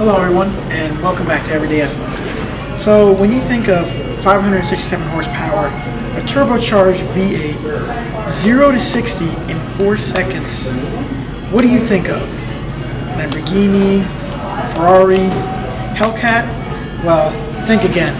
Hello everyone, and welcome back to Everyday Esmo. So when you think of 567 horsepower, a turbocharged V8, 0 to 60 in 4 seconds, what do you think of? Lamborghini, Ferrari, Hellcat? Well, think again.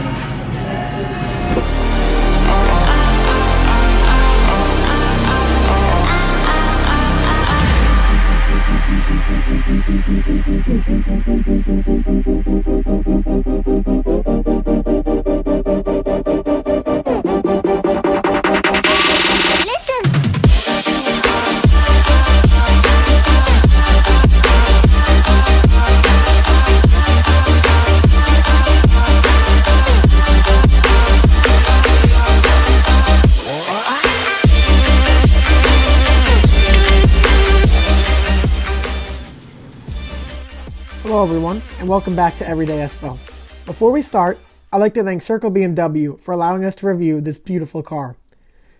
Hello everyone, and welcome back to Everyday Espo. Before we start, I'd like to thank Circle BMW for allowing us to review this beautiful car.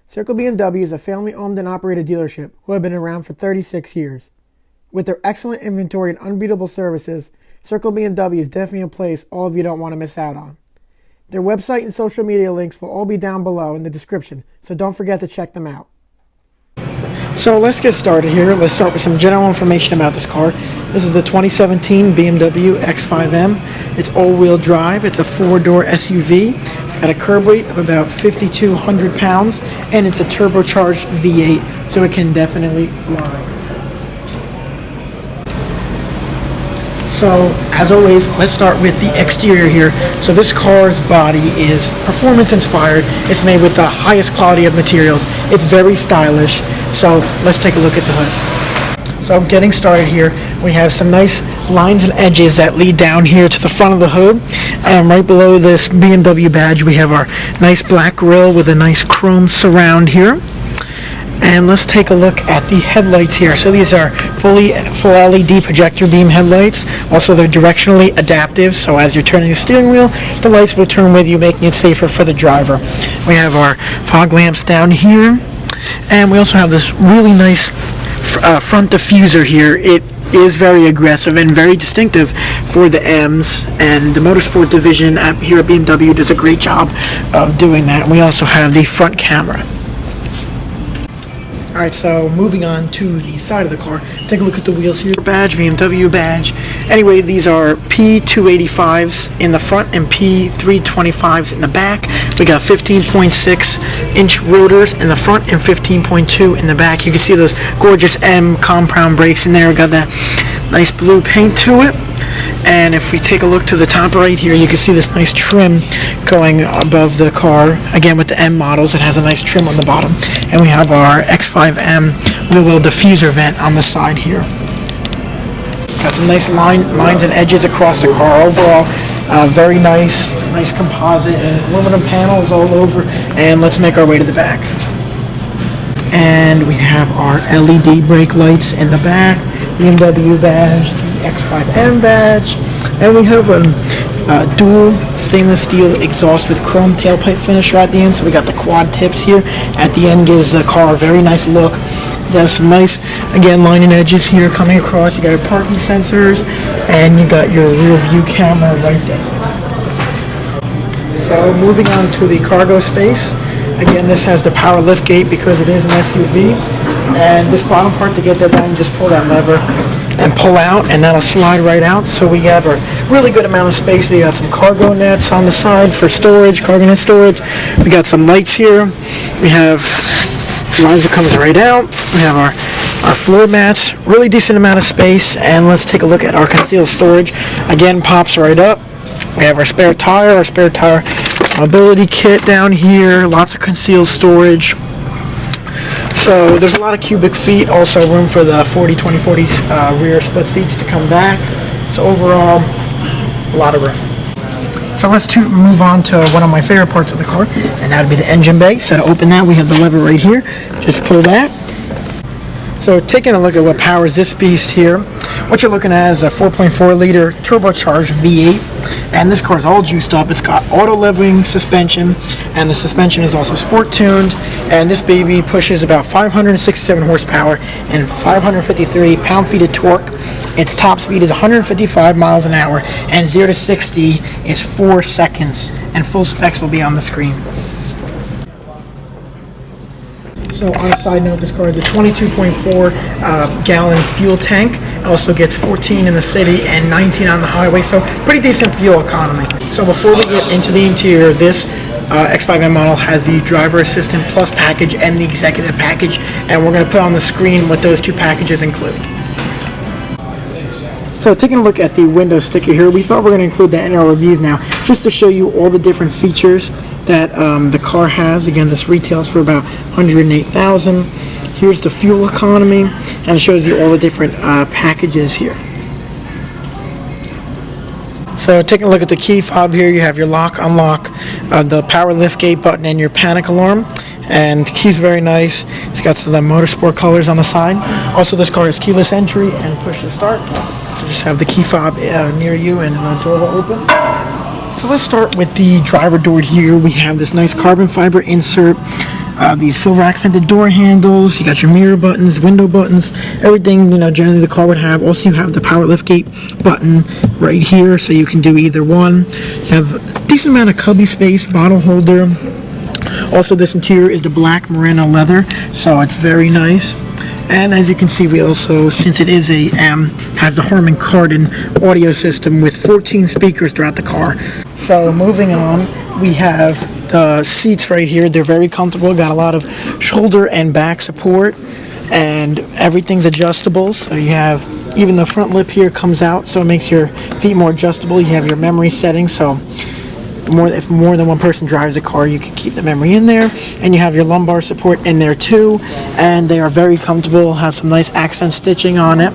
Circle BMW is a family-owned and operated dealership who have been around for 36 years. With their excellent inventory and unbeatable services, Circle BMW is definitely a place all of you don't want to miss out on. Their website and social media links will all be down below in the description, so don't forget to check them out. So let's get started here. Let's start with some general information about this car. This is the 2017 BMW X5M. It's all-wheel drive. It's a 4-door SUV. It's got a curb weight of about 5,200 pounds, and it's a turbocharged V8, so it can definitely fly. So, as always, let's start with the exterior here. So this car's body is performance inspired. It's made with the highest quality of materials. It's very stylish. So let's take a look at the hood. So getting started here, we have some nice lines and edges that lead down here to the front of the hood. And right below this BMW badge, we have our nice black grille with a nice chrome surround here. And let's take a look at the headlights here. So these are full LED projector beam headlights. Also, they're directionally adaptive, so as you're turning the steering wheel, the lights will turn with you, making it safer for the driver. We have our fog lamps down here, and we also have this really nice front diffuser here. It is very aggressive and very distinctive for the M's, and the motorsport division here at BMW does a great job of doing that. We also have the front camera. Alright, so moving on to the side of the car, take a look at the wheels here. Badge, BMW badge. Anyway, these are P285s in the front and P325s in the back. We got 15.6-inch rotors in the front and 15.2 in the back. You can see those gorgeous M compound brakes in there. We got that nice blue paint to it. And if we take a look to the top right here, you can see this nice trim going above the car. Again, with the M models, it has a nice trim on the bottom. And we have our X5M wheel diffuser vent on the side here. Got some nice lines and edges across the car. Overall, very nice composite and aluminum panels all over. And let's make our way to the back. And we have our LED brake lights in the back, BMW badge, the X5M badge, and we have a dual stainless steel exhaust with chrome tailpipe finisher at the end. So we got the quad tips here at the end, gives the car a very nice look. There's some nice, again, line and edges here coming across. You got your parking sensors, and you got your rear view camera right there. So moving on to the cargo space. Again, this has the power lift gate because it is an SUV. And this bottom part, to get that down, you just pull that lever and pull out, and that'll slide right out. So we have a really good amount of space. We got some cargo nets on the side for storage, cargo net storage. We got some lights here. We have lines that comes right out. We have our floor mats, really decent amount of space. And let's take a look at our concealed storage. Again, pops right up. We have our spare tire mobility kit down here, lots of concealed storage. So there's a lot of cubic feet, also room for the 40-20-40 rear split seats to come back. So overall, a lot of room. So let's move on to one of my favorite parts of the car, and that would be the engine bay. So to open that, we have the lever right here. Just pull that. So taking a look at what powers this beast here, what you're looking at is a 4.4 liter turbocharged V8. And this car is all juiced up. It's got auto leveling suspension, and the suspension is also sport tuned. And this baby pushes about 567 horsepower and 553 pound-feet of torque. Its top speed is 155 miles an hour, and 0 to 60 is 4 seconds. And full specs will be on the screen. So on a side note, this car has a 22.4 gallon fuel tank. Also gets 14 in the city and 19 on the highway, so pretty decent fuel economy. So before we get into the interior, this X5M model has the driver assistant plus package and the executive package, and we're going to put on the screen what those two packages include. So taking a look at the window sticker here, we thought we were going to include that in our reviews now, just to show you all the different features that the car has. Again, this retails for about $108,000. Here's the fuel economy, and it shows you all the different packages here. So taking a look at the key fob here, you have your lock, unlock, the power lift gate button, and your panic alarm. And the key's very nice. It's got some motorsport colors on the side. Also, this car has keyless entry and push to start. So just have the key fob near you, and the door will open. So let's start with the driver door here. We have this nice carbon fiber insert, these silver accented door handles. You got your mirror buttons, window buttons, everything generally the car would have. Also, you have the power lift gate button right here, so you can do either one. You have a decent amount of cubby space, bottle holder. Also, this interior is the black merino leather, so it's very nice. And as you can see, we also, since it is a M, has the Harman Kardon audio system with 14 speakers throughout the car. So moving on, we have the seats right here. They're very comfortable, got a lot of shoulder and back support, and everything's adjustable. So you have, even the front lip here comes out, so it makes your feet more adjustable. You have your memory settings, so if more than one person drives the car, you can keep the memory in there. And you have your lumbar support in there too, and they are very comfortable, have some nice accent stitching on it,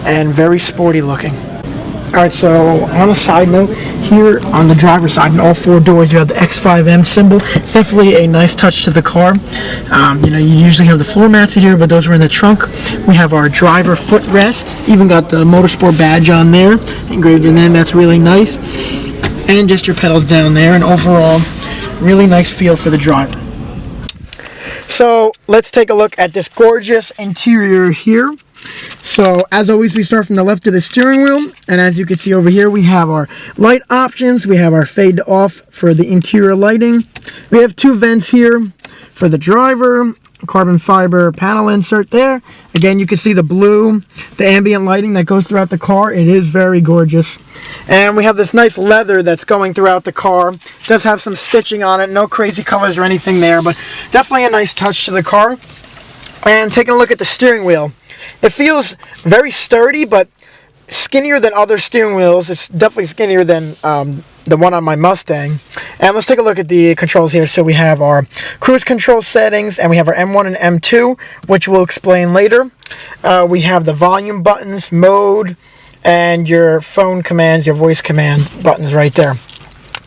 and very sporty looking. Alright, so on a side note, here on the driver's side, in all four doors, you have the X5M symbol. It's definitely a nice touch to the car. You usually have the floor mats here, but those are in the trunk. We have our driver footrest, even got the motorsport badge on there, engraved in them. That's really nice. And just your pedals down there, and overall, really nice feel for the driver. So let's take a look at this gorgeous interior here. So as always, we start from the left of the steering wheel, and as you can see over here, we have our light options. We have our fade to off for the interior lighting. We have two vents here for the driver, carbon fiber panel insert there. Again, you can see the blue, the ambient lighting that goes throughout the car. It is very gorgeous. And we have this nice leather that's going throughout the car. It does have some stitching on it, no crazy colors or anything there, but definitely a nice touch to the car. And taking a look at the steering wheel, it feels very sturdy, but skinnier than other steering wheels. It's definitely skinnier than the one on my Mustang. And let's take a look at the controls here. So we have our cruise control settings, and we have our M1 and M2, which we'll explain later. We have the volume buttons, mode, and your phone commands, your voice command buttons right there.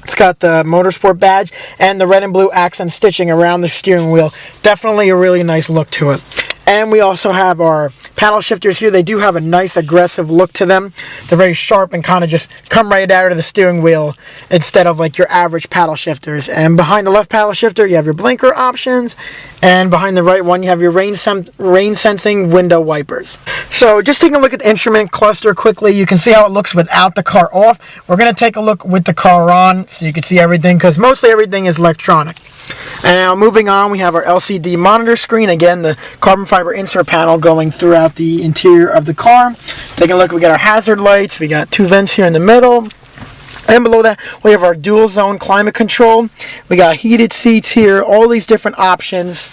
It's got the motorsport badge and the red and blue accent stitching around the steering wheel. Definitely a really nice look to it. And we also have our paddle shifters here. They do have a nice aggressive look to them. They're very sharp and kind of just come right out of the steering wheel instead of like your average paddle shifters. And behind the left paddle shifter, you have your blinker options. And behind the right one, you have your rain sensing window wipers. So just taking a look at the instrument cluster quickly, you can see how it looks without the car off. We're going to take a look with the car on so you can see everything, because mostly everything is electronic. And now moving on, we have our LCD monitor screen. Again, the carbon fiber insert panel going throughout the interior of the car. Taking a look, we got our hazard lights. We got two vents here in the middle. And below that, we have our dual zone climate control. We got heated seats here, all these different options.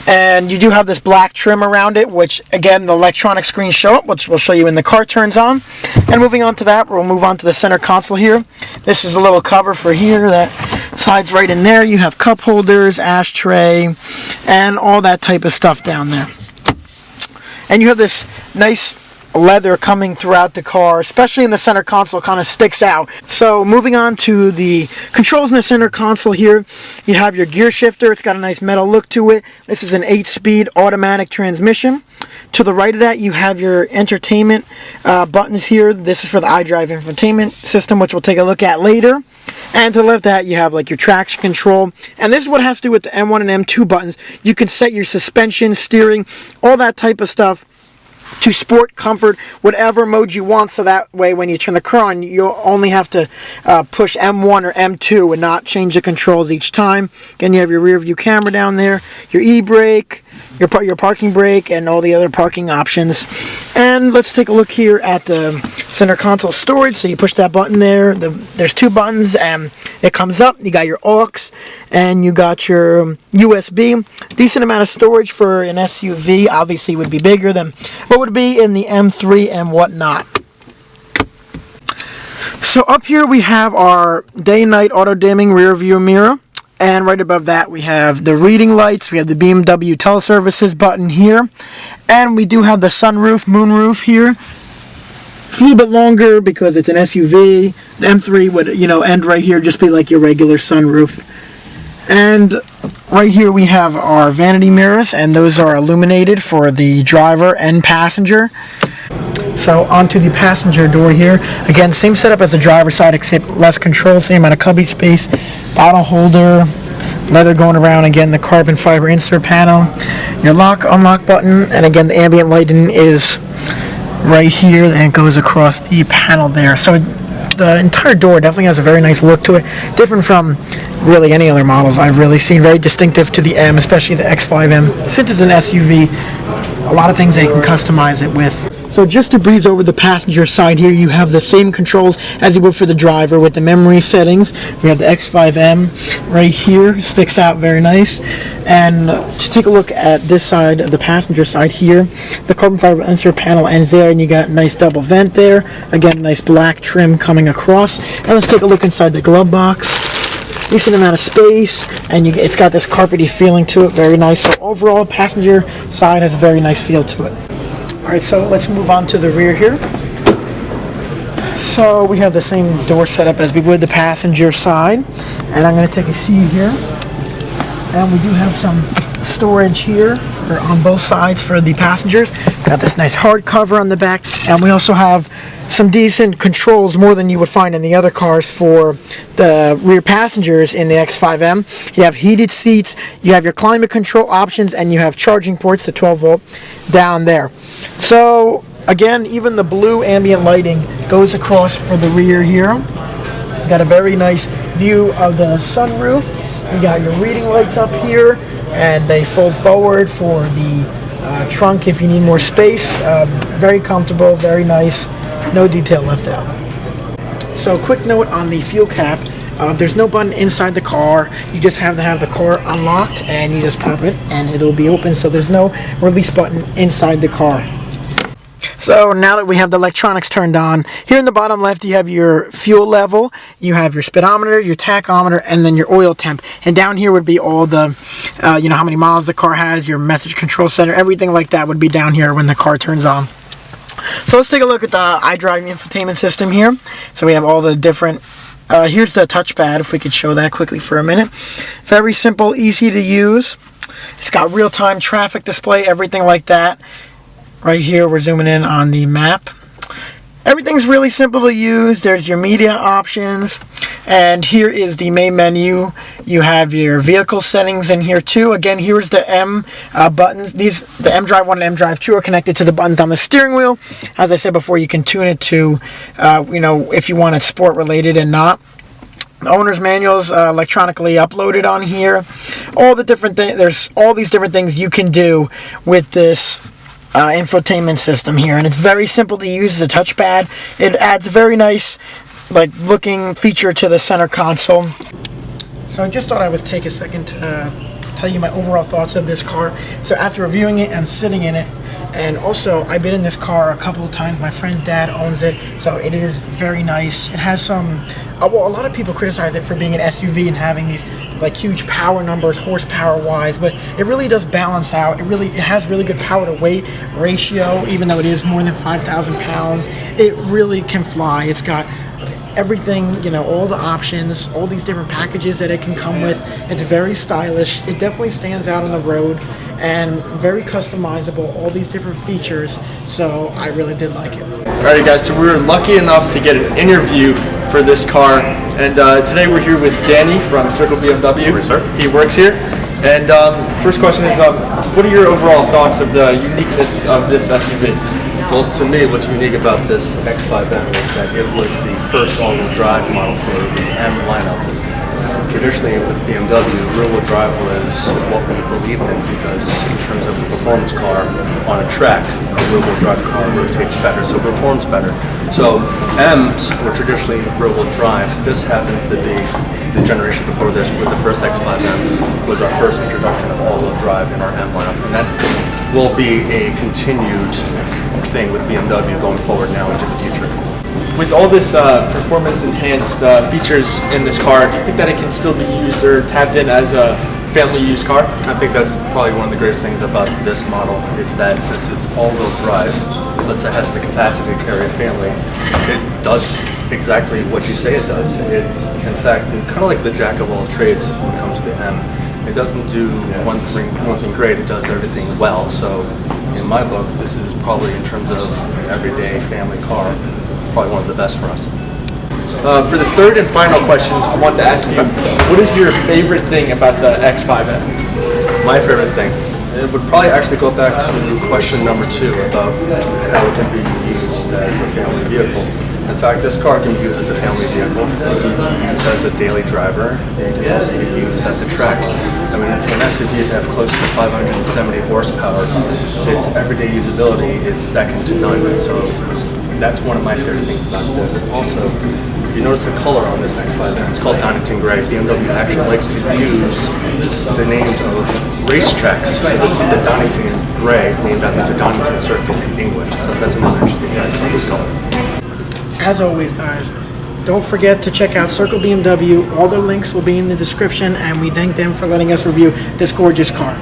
And you do have this black trim around it, which again, the electronic screens show up, which we'll show you when the car turns on. And moving on to that, we'll move on to the center console here. This is a little cover for here that slides right in there. You have cup holders, ashtray, and all that type of stuff down there. And you have this nice leather coming throughout the car, especially in the center console, kind of sticks out. So moving on to the controls in the center console here, you have your gear shifter. It's got a nice metal look to it. This is an 8-speed automatic transmission. To the right of that, you have your entertainment buttons here. This is for the iDrive Infotainment System, which we'll take a look at later. And to the left of that, you have like your traction control. And this is what has to do with the M1 and M2 buttons. You can set your suspension, steering, all that type of stuff to sport, comfort, whatever mode you want, so that way when you turn the car on, you'll only have to push M1 or M2 and not change the controls each time. Again, you have your rear view camera down there, your e-brake, your parking brake, and all the other parking options. And let's take a look here at the center console storage. So you push that button there. There's 2 buttons, and it comes up. You got your aux, and you got your USB. Decent amount of storage for an SUV. Obviously, would be bigger than what would be in the M3 and whatnot. So up here we have our day and night auto dimming rear view mirror. And right above that, we have the reading lights. We have the BMW teleservices button here. And we do have the sunroof, moonroof here. It's a little bit longer because it's an SUV. The M3 would, end right here, just be like your regular sunroof. And right here we have our vanity mirrors, and those are illuminated for the driver and passenger. So onto the passenger door here. Again, same setup as the driver's side, except less control, same amount of cubby space, bottle holder, leather going around, again the carbon fiber insert panel, your lock, unlock button, and again the ambient lighting is right here and it goes across the panel there. So the entire door definitely has a very nice look to it, different from really any other models I've really seen. Very distinctive to the M, especially the X5M. Since it's an SUV, a lot of things they can customize it with. So just to breeze over the passenger side here, you have the same controls as you would for the driver with the memory settings. We have the X5M right here, sticks out very nice. And to take a look at this side, the passenger side here, the carbon fiber insert panel ends there, and you got a nice double vent there. Again, a nice black trim coming across. And let's take a look inside the glove box. Decent amount of space, and it's got this carpety feeling to it, very nice. So overall, passenger side has a very nice feel to it. Alright, so let's move on to the rear here. So we have the same door setup as we would the passenger side, and I'm going to take a seat here. And we do have some storage here on both sides for the passengers. Got this nice hard cover on the back, and we also have some decent controls, more than you would find in the other cars, for the rear passengers in the X5M. You have heated seats, you have your climate control options, and you have charging ports, the 12-volt down there. So again, even the blue ambient lighting goes across for the rear here. Got a very nice view of the sunroof. You got your reading lights up here, and they fold forward for the trunk if you need more space. Very comfortable, very nice. No detail left out. So quick note on the fuel cap. There's no button inside the car. You just have to have the car unlocked, and you just pop it and it'll be open. So there's no release button inside the car. So now that we have the electronics turned on, here in the bottom left you have your fuel level, you have your speedometer, your tachometer, and then your oil temp. And down here would be all the, how many miles the car has, your message control center, everything like that would be down here when the car turns on. So let's take a look at the iDrive Infotainment System here. So we have all the different, here's the touchpad, if we could show that quickly for a minute. Very simple, easy to use. It's got real-time traffic display, everything like that. Right here, we're zooming in on the map. Everything's really simple to use. There's your media options, and here is the main menu. You have your vehicle settings in here too. Again, here's the M buttons. The M Drive 1 and M Drive 2 are connected to the buttons on the steering wheel. As I said before, you can tune it to, if you want it sport related and not. The owner's manuals electronically uploaded on here. All the different things. There's all these different things you can do with this infotainment system here, and it's very simple to use as a touchpad. It adds a very nice looking feature to the center console. So I just thought I would take a second to tell you my overall thoughts of this car. So after reviewing it and sitting in it, And also, I've been in this car a couple of times. My friend's dad owns it, so it is very nice. It has some, well, a lot of people criticize it for being an SUV and having these like huge power numbers, horsepower wise, but it really does balance out. It has really good power to weight ratio, even though it is more than 5,000 pounds. It really can fly. It's got everything, you know, all the options, all these different packages that it can come with. It's very stylish. It definitely stands out on the road and very customizable, all these different features. So I really did like it. Alright guys, so we were lucky enough to get an interview for this car, and today we're here with Danny from Circle BMW. Yes, sir. He works here. And first question is, what are your overall thoughts of the uniqueness of this SUV? Well, to me, what's unique about this X5M is that it was the first all-wheel drive model for the M lineup. Traditionally, with BMW, rear-wheel drive was what we believed in because in terms of the performance car on a track, a rear-wheel drive car rotates better, so it performs better. So M's were traditionally rear-wheel drive. This happens to be the generation before this, with the first X5M was our first introduction of all-wheel drive in our M lineup, and that will be a continued thing with BMW going forward now into the future. With all this performance enhanced features in this car, do you think that it can still be used or tapped in as a family used car? I think that's probably one of the greatest things about this model is that since it's all-wheel drive, let's say it has the capacity to carry a family, it does exactly what you say it does. It's in fact kind of like the jack of all trades when it comes to the M. It doesn't do one thing great, it does everything well. So in my book, this is probably, in terms of an everyday family car, probably one of the best for us. For the third and final question, I wanted to ask you, what is your favorite thing about the X5M? My favorite thing, it would probably actually go back to question number 2 about how it can be used as a family vehicle. In fact, this car can be used as a family vehicle. It can be used as a daily driver. It can also be used at the track. I mean, for an SUV to have close to 570 horsepower, its everyday usability is second to none. So that's one of my favorite things about this. Also, if you notice the color on this X5M, it's called Donington Gray. BMW actually likes to use the names of racetracks. So this is the Donington Gray, named after the Donington Circuit in England. So that's another interesting fact about this color. As always, guys, don't forget to check out Circle BMW. All their links will be in the description, and we thank them for letting us review this gorgeous car.